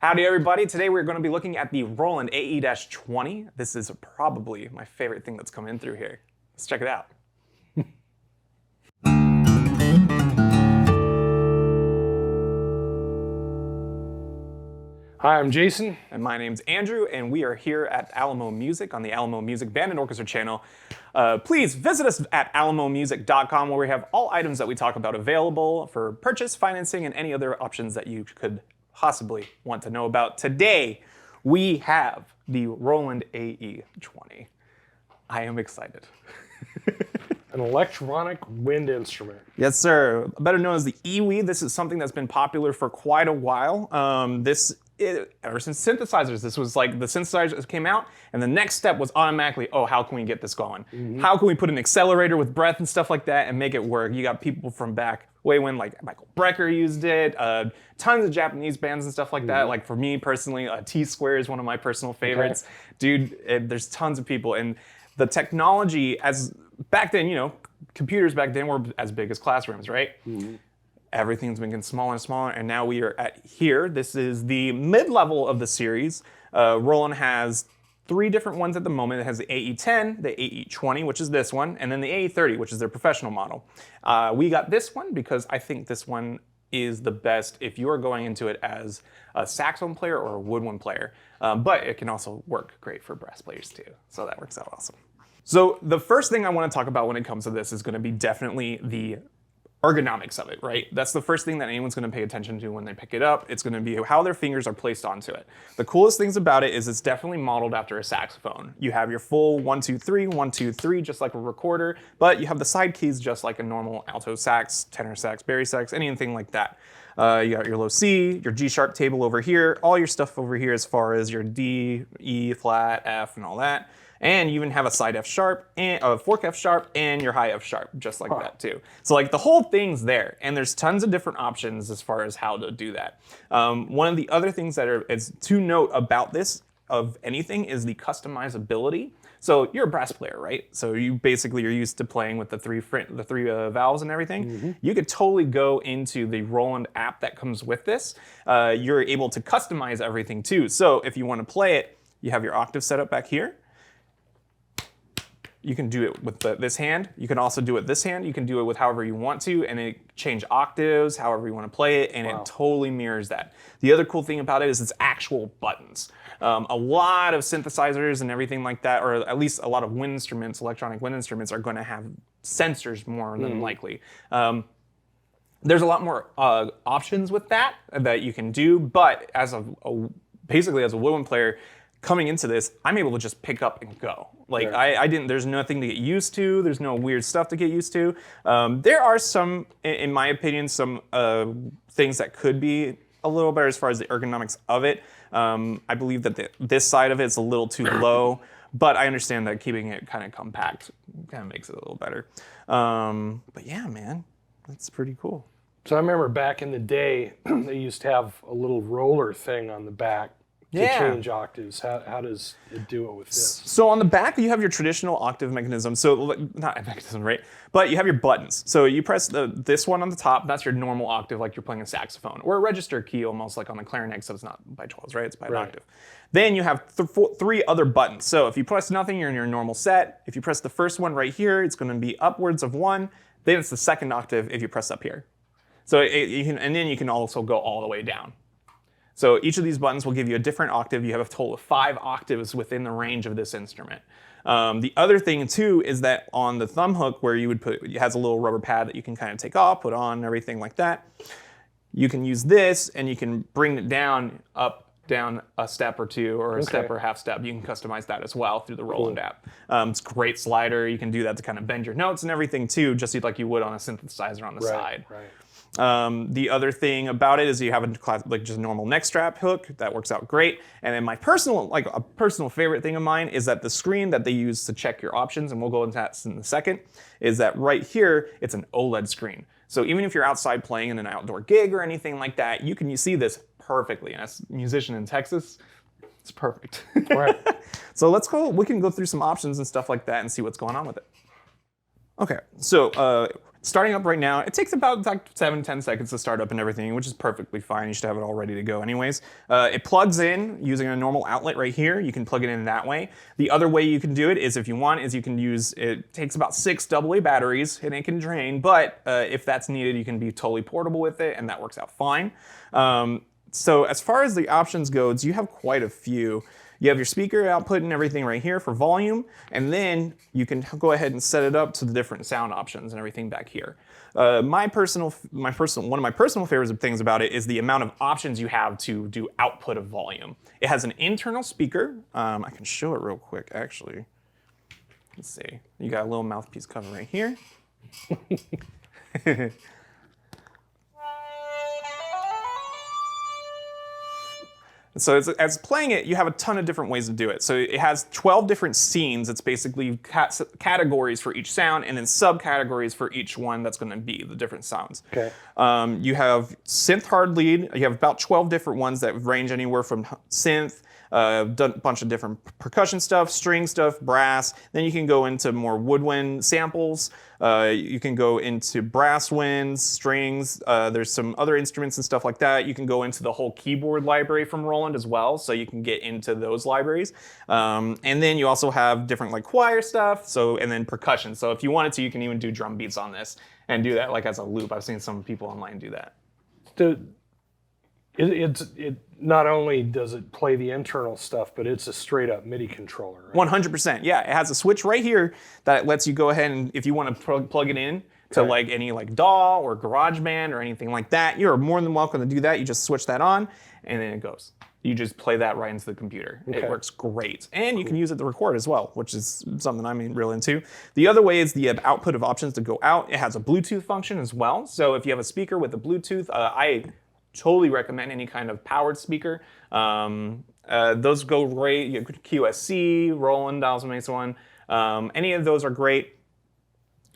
Howdy everybody, today we're going to be looking at the Roland AE-20. This is probably my favorite thing that's come in through here. Let's check it out. Hi, I'm Jason. And my name's Andrew, and we are here at Alamo Music on the Alamo Music Band and Orchestra channel. Please visit us at alamomusic.com where we have all items that we talk about available for purchase, financing, and any other options that you could possibly want to know about. Today, we have the Roland AE-20. I am excited. An electronic wind instrument. Yes, sir. Better known as the EWI. This is something that's been popular for quite a while. Ever since synthesizers, this was like the synthesizers came out, and the next step was automatically, oh, how can we get this going? How can we put an accelerator with breath and stuff like that and make it work? You got people from back way when, like Michael Brecker used it, tons of Japanese bands and stuff like that. Like for me personally, T-Square is one of my personal favorites. Dude, there's tons of people, and the technology as back then, you know, computers back then were as big as classrooms, right? Everything's been getting smaller and smaller, and now we are at here. This is the mid-level of the series. Roland has 3 different ones at the moment. It has the AE-10, the AE-20, which is this one, and then the AE-30, which is their professional model. We got this one because I think this one is the best if you are going into it as a saxophone player or a woodwind player. But it can also work great for brass players too, so that works out awesome. So the first thing I want to talk about when it comes to this is going to be definitely the ergonomics of it, right? That's the first thing that anyone's going to pay attention to when they pick it up. It's going to be how their fingers are placed onto it. The coolest things about it is it's definitely modeled after a saxophone. You have your full 1, 2, 3, 1, 2, 3, just like a recorder, but you have the side keys just like a normal alto sax, tenor sax, bari sax, anything like that. You got your low C, your G sharp table over here, all your stuff over here as far as your D, E flat, F, and all that. And you even have a side F sharp, and a fork F sharp, and your high F sharp, just like that too. So like the whole thing's there, and there's tons of different options as far as how to do that. One of the other things that is to note about this, of anything, is the customizability. So you're a brass player, right? So you basically are used to playing with the three valves and everything. You could totally go into the Roland app that comes with this. You're able to customize everything too. So if you want to play it, you have your octave set up back here. You can do it with this hand. You can also do it this hand. You can do it with however you want to, and it change octaves, however you want to play it, and it totally mirrors that. The other cool thing about it is it's actual buttons. A lot of synthesizers and everything like that, or at least a lot of wind instruments, electronic wind instruments, are going to have sensors more than likely. There's a lot more options with that you can do, but as basically as a woodwind player, coming into this, I'm able to just pick up and go. Like there's nothing to get used to. There's no weird stuff to get used to. There are some, in my opinion, some things that could be a little better as far as the ergonomics of it. I believe that this side of it's a little too low, but I understand that keeping it kind of compact kind of makes it a little better. But yeah, man, that's pretty cool. So I remember back in the day, they used to have a little roller thing on the back to change octaves. How does it do it with this? So on the back, you have your traditional octave mechanism. So not a mechanism, right? But you have your buttons. So you press this one on the top. That's your normal octave, like you're playing a saxophone, or a register key, almost like on the clarinet. So it's not by 12s, right? It's by an octave. Then you have 3 other buttons. So if you press nothing, you're in your normal set. If you press the first one right here, it's going to be upwards of 1. Then it's the second octave if you press up here. So and then you can also go all the way down. So each of these buttons will give you a different octave. You have a total of 5 octaves within the range of this instrument. The other thing too is that on the thumb hook where you would put, it has a little rubber pad that you can kind of take off, put on, everything like that. You can use this and you can bring it down, down a step or 2, or a step or half step. You can customize that as well through the Roland app. It's a great slider. You can do that to kind of bend your notes and everything too, just like you would on a synthesizer on the side. The other thing about it is you have just a normal neck strap hook that works out great. And then my a personal favorite thing of mine is that the screen that they use to check your options, and we'll go into that in a second, is that right here, it's an OLED screen. So even if you're outside playing in an outdoor gig or anything like that, you see this perfectly. And as a musician in Texas, it's perfect. So we can go through some options and stuff like that and see what's going on with it. Okay, so starting up right now, it takes about like 7-10 seconds to start up and everything, which is perfectly fine. You should have it all ready to go anyways. It plugs in using a normal outlet right here. You can plug it in that way. The other way you can do it is, if you want, is you can use, it takes about 6 AA batteries and it can drain, but if that's needed, you can be totally portable with it, and that works out fine. So as far as the options goes, you have quite a few. You have your speaker output and everything right here for volume, and then you can go ahead and set it up to the different sound options and everything back here. One of my personal favorite things about it is the amount of options you have to do output of volume. It has an internal speaker. I can show it real quick, actually. Let's see. You got a little mouthpiece cover right here. So as playing it, you have a ton of different ways to do it. So it has 12 different scenes. It's basically categories for each sound, and then subcategories for each one that's going to be the different sounds. Okay. You have synth hard lead. You have about 12 different ones that range anywhere from synth, a bunch of different percussion stuff, string stuff, brass. Then you can go into more woodwind samples. You can go into brass winds, strings. There's some other instruments and stuff like that. You can go into the whole keyboard library from Roland as well, so you can get into those libraries. And then you also have different like choir stuff, and then percussion. So if you wanted to, you can even do drum beats on this and do that like as a loop. I've seen some people online do that. It not only does it play the internal stuff, but it's a straight up MIDI controller, right? 100%. Yeah, it has a switch right here that lets you go ahead and, if you want to plug it in to like any like DAW or GarageBand or anything like that, you're more than welcome to do that. You just switch that on and then it goes. You just play that right into the computer. Okay. It works great. And you can use it to record as well, which is something I'm real into. The other way is the output of options to go out. It has a Bluetooth function as well. So if you have a speaker with a Bluetooth, I totally recommend any kind of powered speaker. Those go great. You have QSC, Roland also makes one. Any of those are great.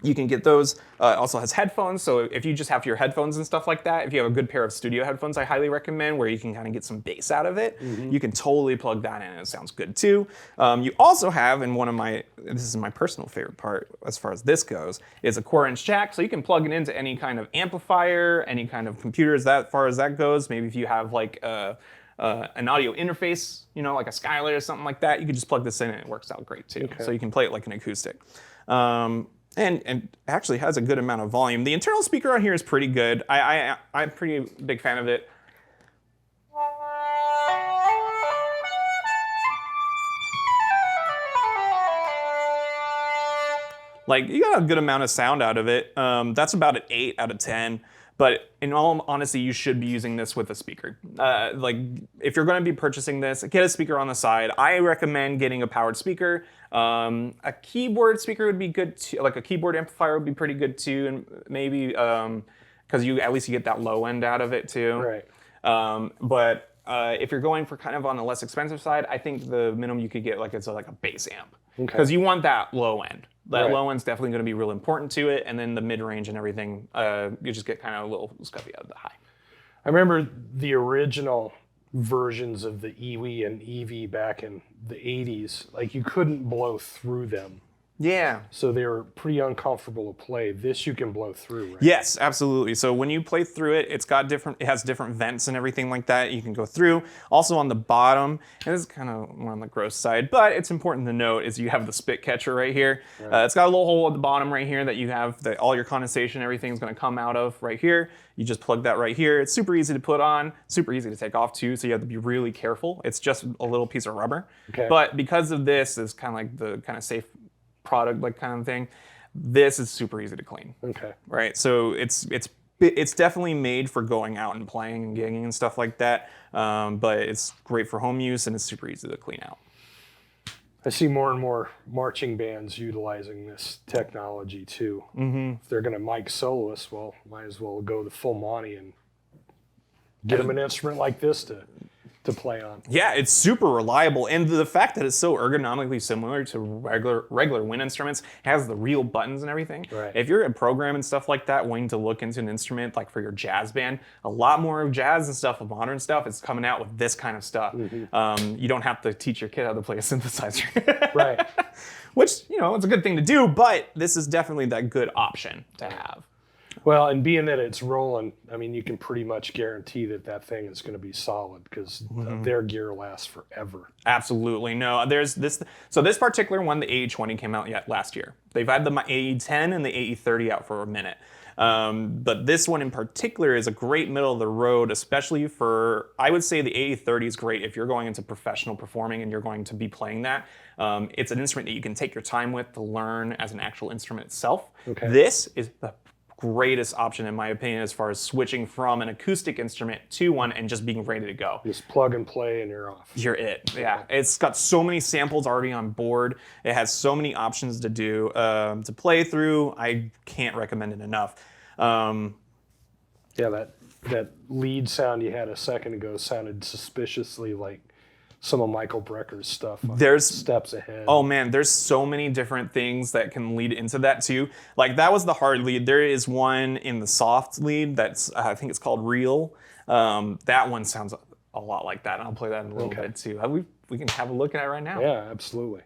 You can get those. It also has headphones, so if you just have your headphones and stuff like that, if you have a good pair of studio headphones, I highly recommend, where you can kind of get some bass out of it. You can totally plug that in and it sounds good too. You also have, and this is my personal favorite part as far as this goes, is a 4-inch jack, so you can plug it into any kind of amplifier, any kind of computers that far as that goes. Maybe if you have like an audio interface, like a Skylight or something like that, you can just plug this in and it works out great too. Okay. So you can play it like an acoustic. And actually has a good amount of volume. The internal speaker on here is pretty good. I'm a pretty big fan of it. Like, you got a good amount of sound out of it. That's about an 8 out of 10. But in all honesty, you should be using this with a speaker. Like, if you're going to be purchasing this, get a speaker on the side. I recommend getting a powered speaker. A keyboard speaker would be good too. Like a keyboard amplifier would be pretty good too, and maybe because at least you get that low end out of it too. Right. But if you're going for kind of on the less expensive side, I think the minimum you could get like a bass amp, because you want that low end. That low end's definitely going to be real important to it, and then the mid range and everything, you just get kind of a little scuffy out of the high. I remember the original versions of the EWI and EV back in the 80s. Like, you couldn't blow through them. Yeah. So they were pretty uncomfortable to play. This you can blow through, right? Yes, absolutely. So when you play through it, it has different vents and everything like that you can go through. Also on the bottom, and this is kind of more on the gross side, but it's important to note, is you have the spit catcher right here. Right. It's got a little hole at the bottom right here that you have all your condensation, everything's going to come out of right here. You just plug that right here. It's super easy to put on, super easy to take off too, so you have to be really careful. It's just a little piece of rubber. Okay. But because of this, is kind of like the kind of safe product like kind of thing, this is super easy to clean. Okay. Right. So it's definitely made for going out and playing and gigging and stuff like that. But it's great for home use and it's super easy to clean out. I see more and more marching bands utilizing this technology too. Mm-hmm. If they're going to mic soloists, well, might as well go the full Monty and get them an instrument like this to play on. Yeah, it's super reliable, and the fact that it's so ergonomically similar to regular wind instruments, has the real buttons and everything. Right. If you're a program and stuff like that, wanting to look into an instrument like for your jazz band, a lot more of jazz and stuff, of modern stuff, is coming out with this kind of stuff. Mm-hmm. You don't have to teach your kid how to play a synthesizer. Right. Which, it's a good thing to do, but this is definitely that good option to have. Well, and being that it's Roland, I mean, you can pretty much guarantee that that thing is going to be solid because their gear lasts forever. Absolutely. No, there's this. So this particular one, the AE-20 came out yet last year. They've had the AE-10 and the AE-30 out for a minute. But this one in particular is a great middle of the road, especially for, I would say the AE-30 is great if you're going into professional performing and you're going to be playing that. It's an instrument that you can take your time with to learn as an actual instrument itself. Okay. This is the greatest option in my opinion as far as switching from an acoustic instrument to one and just being ready to go. Just plug and play and you're off. You're it. Yeah. It's got so many samples already on board. It has so many options to do, to play through. I can't recommend it enough. Yeah, that lead sound you had a second ago sounded suspiciously like some of Michael Brecker's stuff. There's steps ahead. Oh man, there's so many different things that can lead into that too. Like that was the hard lead. There is one in the soft lead that's I think it's called Real. That one sounds a lot like that. And I'll play that in a little bit too. We can have a look at it right now. Yeah, absolutely.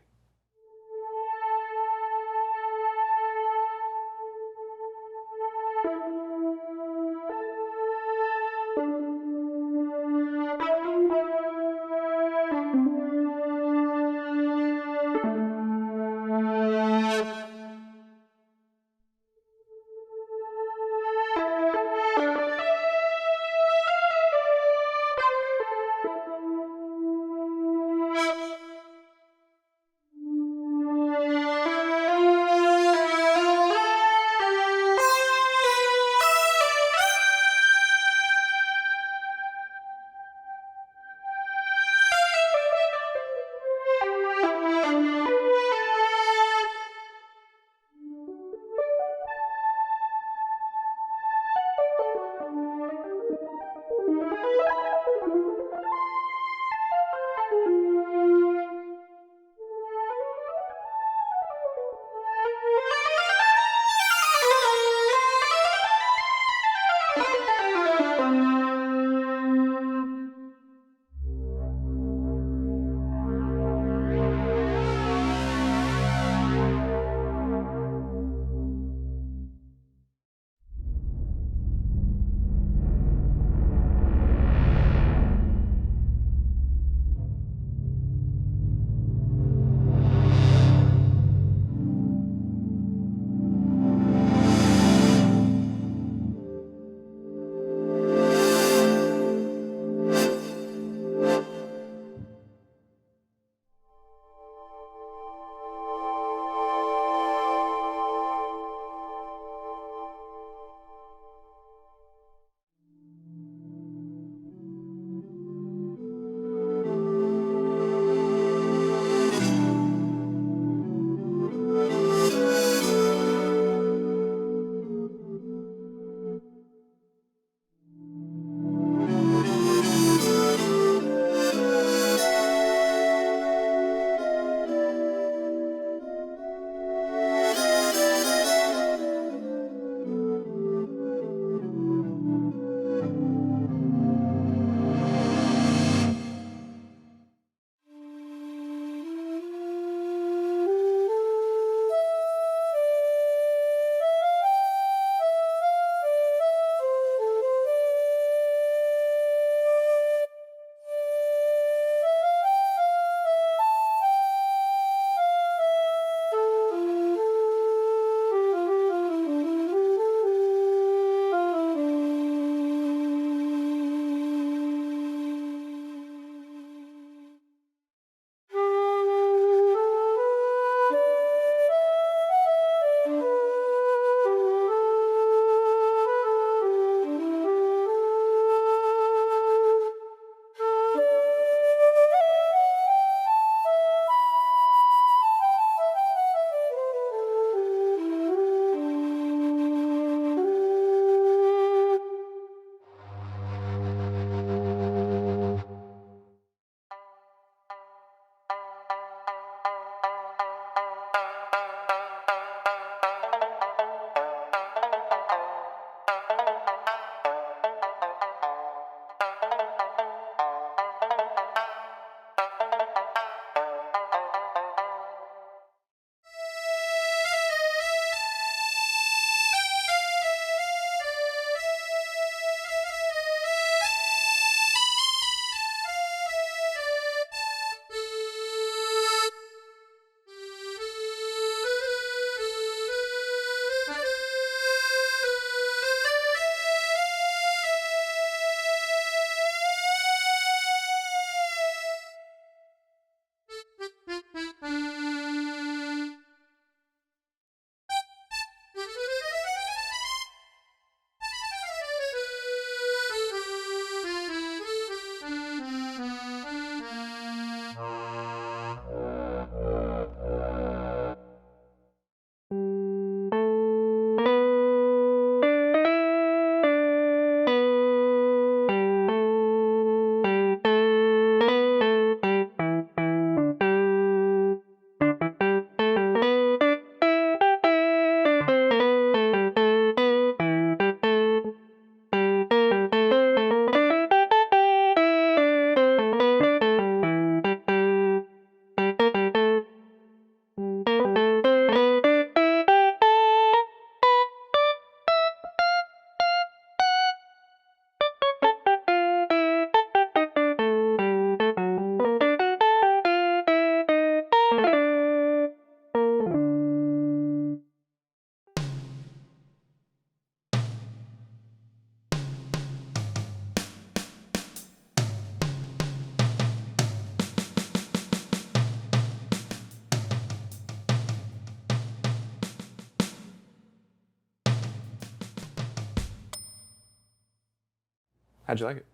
How'd you like it?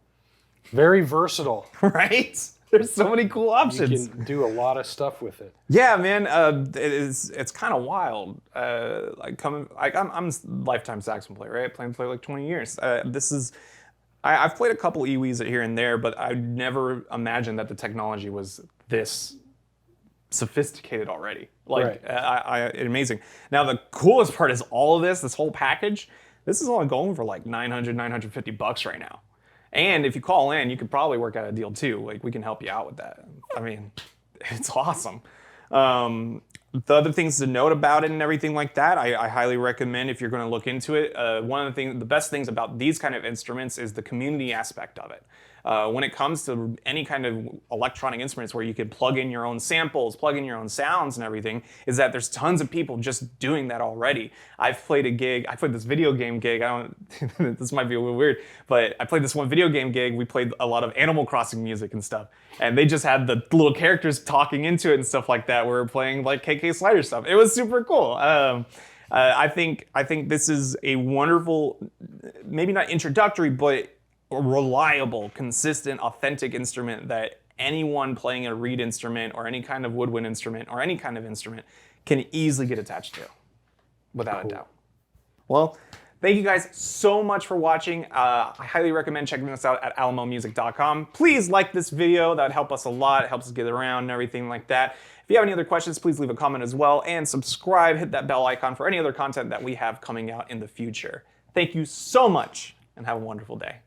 Very versatile. Right? There's so many cool You options. can do a lot of stuff with it. Yeah, man, it's kind of wild. I'm a lifetime saxophone player, right? Play like 20 years. I've played a couple EWs here and there, but I never imagined that the technology was this sophisticated already. Like, Right. amazing. Now the coolest part is all of this whole package. This is only going for like $950 right now. And if you call in, you could probably work out a deal too. Like, we can help you out with that. I mean, it's awesome. The other things to note about it and everything like that, I highly recommend if you're going to look into it. One of the best things about these kind of instruments is the community aspect of it. When it comes to any kind of electronic instruments where you could plug in your own samples, plug in your own sounds and everything, is that there's tons of people just doing that already. I played this video game gig. This might be a little weird, but I played this one video game gig. We played a lot of Animal Crossing music and stuff. And they just had the little characters talking into it and stuff like that. We were playing like KK Slider stuff. It was super cool. I think this is a wonderful, maybe not introductory, but reliable, consistent, authentic instrument that anyone playing a reed instrument or any kind of woodwind instrument or any kind of instrument can easily get attached to, without a doubt. Well, thank you guys so much for watching. I highly recommend checking us out at alamomusic.com. Please like this video. That would help us a lot. It helps us get around and everything like that. If you have any other questions, please leave a comment as well. And subscribe, hit that bell icon for any other content that we have coming out in the future. Thank you so much and have a wonderful day.